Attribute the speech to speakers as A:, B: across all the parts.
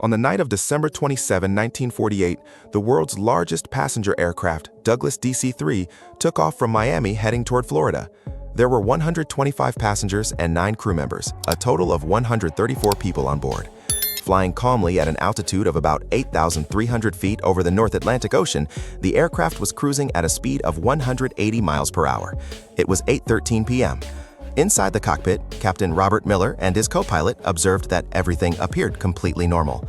A: On the night of December 27, 1948, the world's largest passenger aircraft, Douglas DC-3, took off from Miami heading toward Florida. There were 125 passengers and 9 crew members, a total of 134 people on board. Flying calmly at an altitude of about 8,300 feet over the North Atlantic Ocean, the aircraft was cruising at a speed of 180 miles per hour. It was 8:13 p.m. Inside the cockpit, Captain Robert Miller and his co-pilot observed that everything appeared completely normal.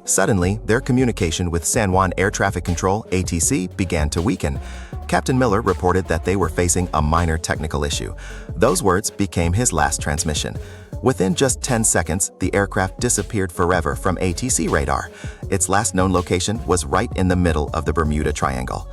A: Suddenly, their communication with San Juan Air Traffic Control, ATC, began to weaken. Captain Miller reported that they were facing a minor technical issue. Those words became his last transmission. Within just 10 seconds, the aircraft disappeared forever from ATC radar. Its last known location was right in the middle of the Bermuda Triangle.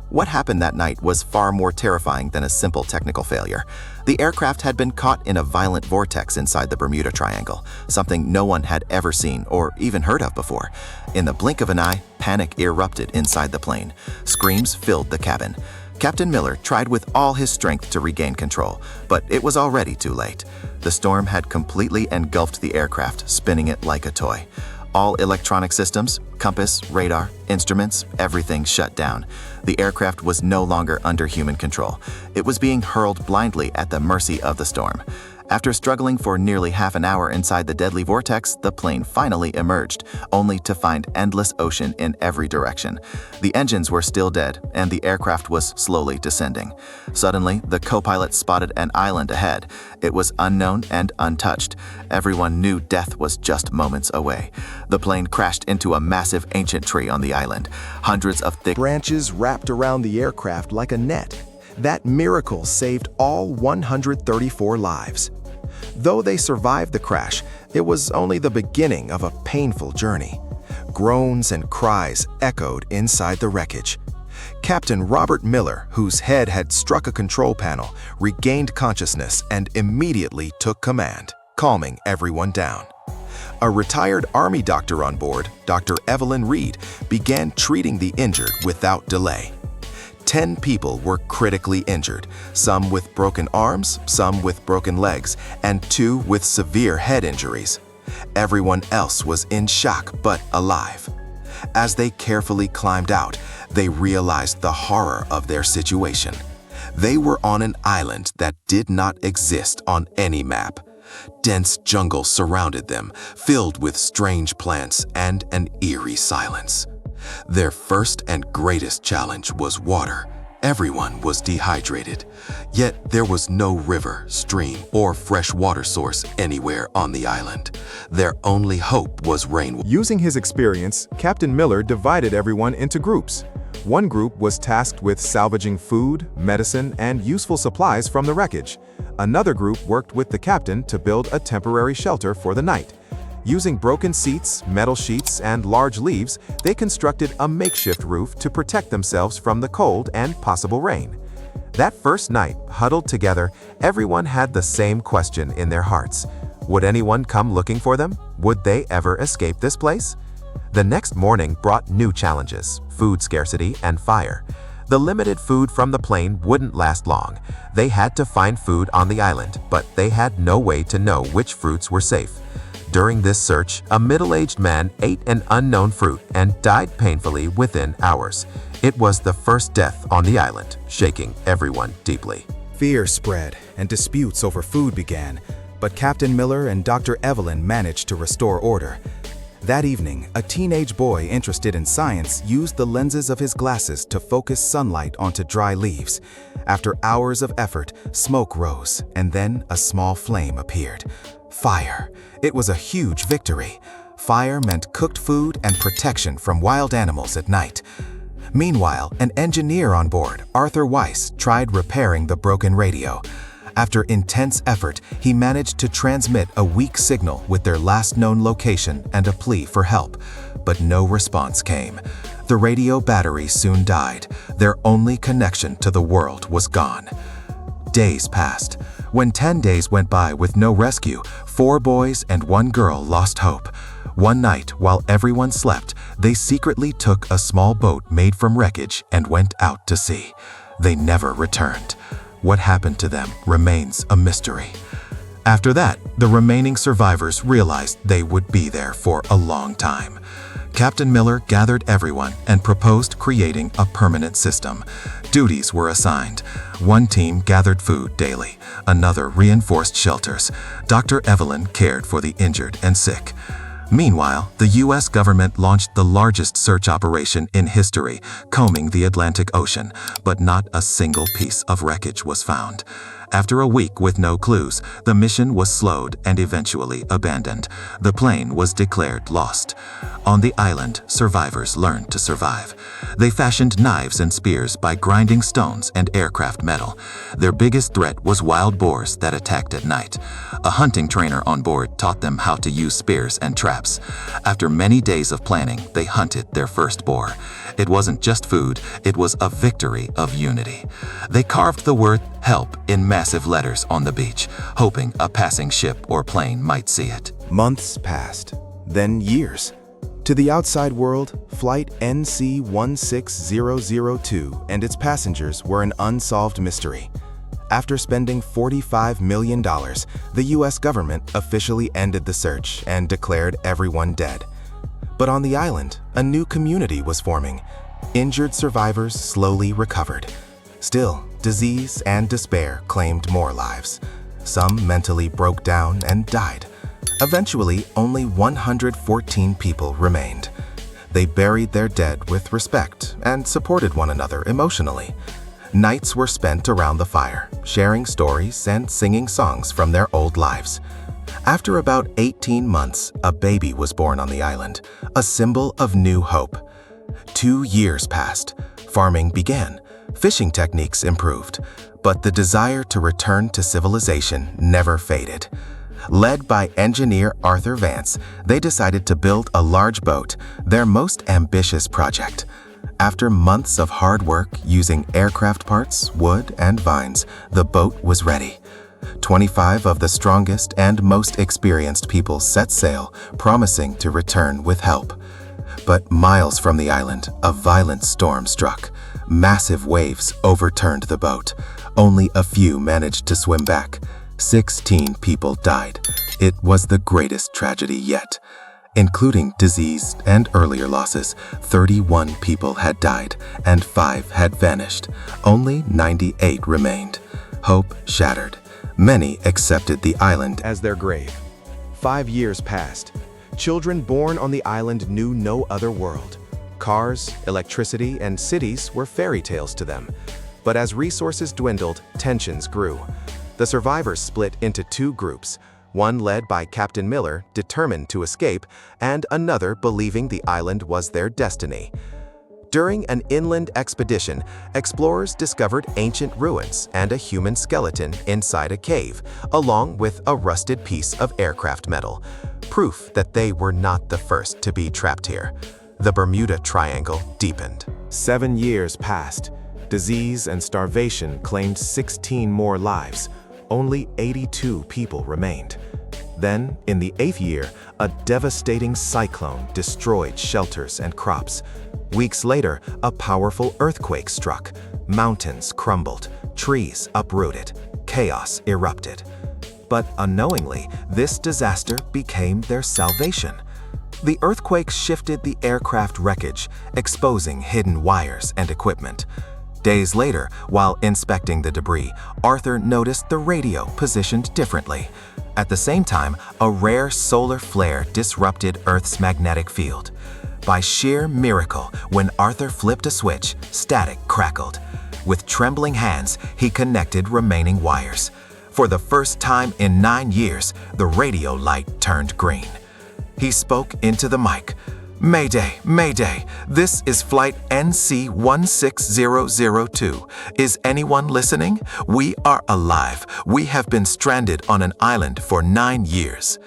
A: What happened that night was far more terrifying than a simple technical failure. The aircraft had been caught in a violent vortex inside the Bermuda Triangle, something no one had ever seen or even heard of before. In the blink of an eye, panic erupted inside the plane. Screams filled the cabin. Captain Miller tried with all his strength to regain control, but it was already too late. The storm had completely engulfed the aircraft, spinning it like a toy. All electronic systems, compass, radar, instruments, everything shut down. The aircraft was no longer under human control. It was being hurled blindly at the mercy of the storm. After struggling for nearly half an hour inside the deadly vortex, the plane finally emerged, only to find endless ocean in every direction. The engines were still dead, and the aircraft was slowly descending. Suddenly, the co-pilot spotted an island ahead. It was unknown and untouched. Everyone knew death was just moments away. The plane crashed into a massive ancient tree on the island. Hundreds of thick
B: branches wrapped around the aircraft like a net. That miracle saved all 134 lives. Though they survived the crash, it was only the beginning of a painful journey. Groans and cries echoed inside the wreckage. Captain Robert Miller, whose head had struck a control panel, regained consciousness and immediately took command, calming everyone down. A retired Army doctor on board, Dr. Evelyn Reed, began treating the injured without delay. 10 people were critically injured, some with broken arms, some with broken legs, and 2 with severe head injuries. Everyone else was in shock but alive. As they carefully climbed out, they realized the horror of their situation. They were on an island that did not exist on any map. Dense jungle surrounded them, filled with strange plants and an eerie silence. Their first and greatest challenge was water. Everyone was dehydrated, yet there was no river, stream, or fresh water source anywhere on the island. Their only hope was rainwater.
A: Using his experience, Captain Miller divided everyone into groups. One group was tasked with salvaging food, medicine, and useful supplies from the wreckage. Another group worked with the captain to build a temporary shelter for the night. Using broken seats, metal sheets, and large leaves, they constructed a makeshift roof to protect themselves from the cold and possible rain. That first night, huddled together, everyone had the same question in their hearts. Would anyone come looking for them? Would they ever escape this place? The next morning brought new challenges: food scarcity and fire. The limited food from the plane wouldn't last long. They had to find food on the island, but they had no way to know which fruits were safe. During this search, a middle-aged man ate an unknown fruit and died painfully within hours. It was the first death on the island, shaking everyone deeply.
B: Fear spread and disputes over food began, but Captain Miller and Dr. Evelyn managed to restore order. That evening, a teenage boy interested in science used the lenses of his glasses to focus sunlight onto dry leaves. After hours of effort, smoke rose, and then a small flame appeared. Fire. It was a huge victory. Fire meant cooked food and protection from wild animals at night. Meanwhile, an engineer on board, Arthur Weiss, tried repairing the broken radio. After intense effort, he managed to transmit a weak signal with their last known location and a plea for help. But no response came. The radio battery soon died. Their only connection to the world was gone. Days passed. When 10 days went by with no rescue, 4 boys and 1 girl lost hope. One night, while everyone slept, they secretly took a small boat made from wreckage and went out to sea. They never returned. What happened to them remains a mystery. After that, the remaining survivors realized they would be there for a long time.
A: Captain Miller gathered everyone and proposed creating a permanent system. Duties were assigned. One team gathered food daily, another reinforced shelters. Dr. Evelyn cared for the injured and sick. Meanwhile, the U.S. government launched the largest search operation in history, combing the Atlantic Ocean, but not a single piece of wreckage was found. After a week with no clues, the mission was slowed and eventually abandoned. The plane was declared lost. On the island, survivors learned to survive. They fashioned knives and spears by grinding stones and aircraft metal. Their biggest threat was wild boars that attacked at night. A hunting trainer on board taught them how to use spears and traps. After many days of planning, they hunted their first boar. It wasn't just food, it was a victory of unity. They carved the word "help" in massive letters on the beach, hoping a passing ship or plane might see it.
B: Months passed, then years. To the outside world, Flight NC16002 and its passengers were an unsolved mystery. After spending $45 million, the U.S. government officially ended the search and declared everyone dead. But on the island, a new community was forming. Injured survivors slowly recovered. Still, disease and despair claimed more lives. Some mentally broke down and died. Eventually, only 114 people remained. They buried their dead with respect and supported one another emotionally. Nights were spent around the fire, sharing stories and singing songs from their old lives. After about 18 months, a baby was born on the island, a symbol of new hope. 2 years passed. Farming began. Fishing techniques improved. But the desire to return to civilization never faded. Led by engineer Arthur Vance, they decided to build a large boat, their most ambitious project. After months of hard work using aircraft parts, wood, and vines, the boat was ready. 25 of the strongest and most experienced people set sail, promising to return with help. But miles from the island, a violent storm struck. Massive waves overturned the boat. Only a few managed to swim back. 16 people died. It was the greatest tragedy yet. Including disease and earlier losses, 31 people had died and 5 had vanished. Only 98 remained. Hope shattered. Many accepted the island as their grave. 5 years passed. Children born on the island knew no other world. Cars, electricity, and cities were fairy tales to them. But as resources dwindled, tensions grew. The survivors split into 2 groups, one led by Captain Miller, determined to escape, and another believing the island was their destiny. During an inland expedition, explorers discovered ancient ruins and a human skeleton inside a cave, along with a rusted piece of aircraft metal, proof that they were not the first to be trapped here. The Bermuda Triangle deepened. 7 years passed. Disease and starvation claimed 16 more lives. Only 82 people remained. Then, in the 8th year, a devastating cyclone destroyed shelters and crops. Weeks later, a powerful earthquake struck. Mountains crumbled, trees uprooted, chaos erupted. But unknowingly, this disaster became their salvation. The earthquake shifted the aircraft wreckage, exposing hidden wires and equipment. Days later, while inspecting the debris, Arthur noticed the radio positioned differently. At the same time, a rare solar flare disrupted Earth's magnetic field. By sheer miracle, when Arthur flipped a switch, static crackled. With trembling hands, he connected remaining wires. For the first time in 9 years, the radio light turned green. He spoke into the mic. "Mayday, Mayday, this is Flight NC16002. Is anyone listening? We are alive. We have been stranded on an island for 9 years."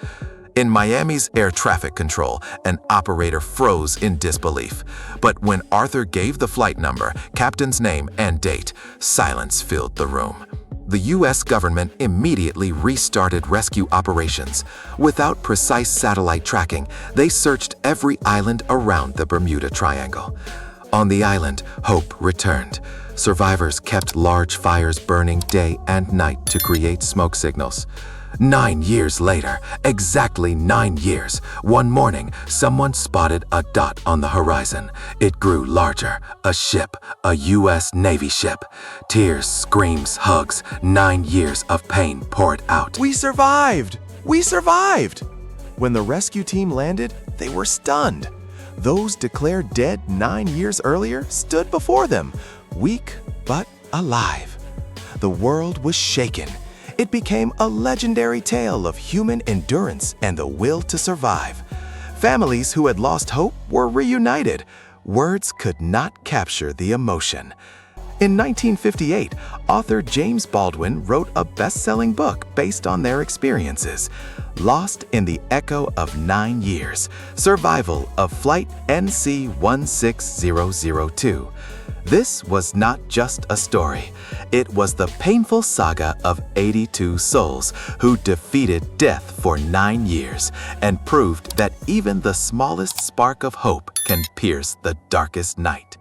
B: In Miami's air traffic control, an operator froze in disbelief. But when Arthur gave the flight number, captain's name, and date, silence filled the room. The U.S. government immediately restarted rescue operations. Without precise satellite tracking, they searched every island around the Bermuda Triangle. On the island, hope returned. Survivors kept large fires burning day and night to create smoke signals.
C: 9 years later, exactly 9 years, one morning, someone spotted a dot on the horizon. It grew larger. A ship, a U.S. Navy ship. Tears, screams, hugs, 9 years of pain poured out.
B: We survived! We survived! When the rescue team landed, they were stunned. Those declared dead 9 years earlier stood before them, weak but alive. The world was shaken. It became a legendary tale of human endurance and the will to survive. Families who had lost hope were reunited. Words could not capture the emotion. In 1958, author James Baldwin wrote a best-selling book based on their experiences, Lost in the Echo of 9 Years, Survival of Flight NC16002. This was not just a story. It was the painful saga of 82 souls who defeated death for 9 years and proved that even the smallest spark of hope can pierce the darkest night.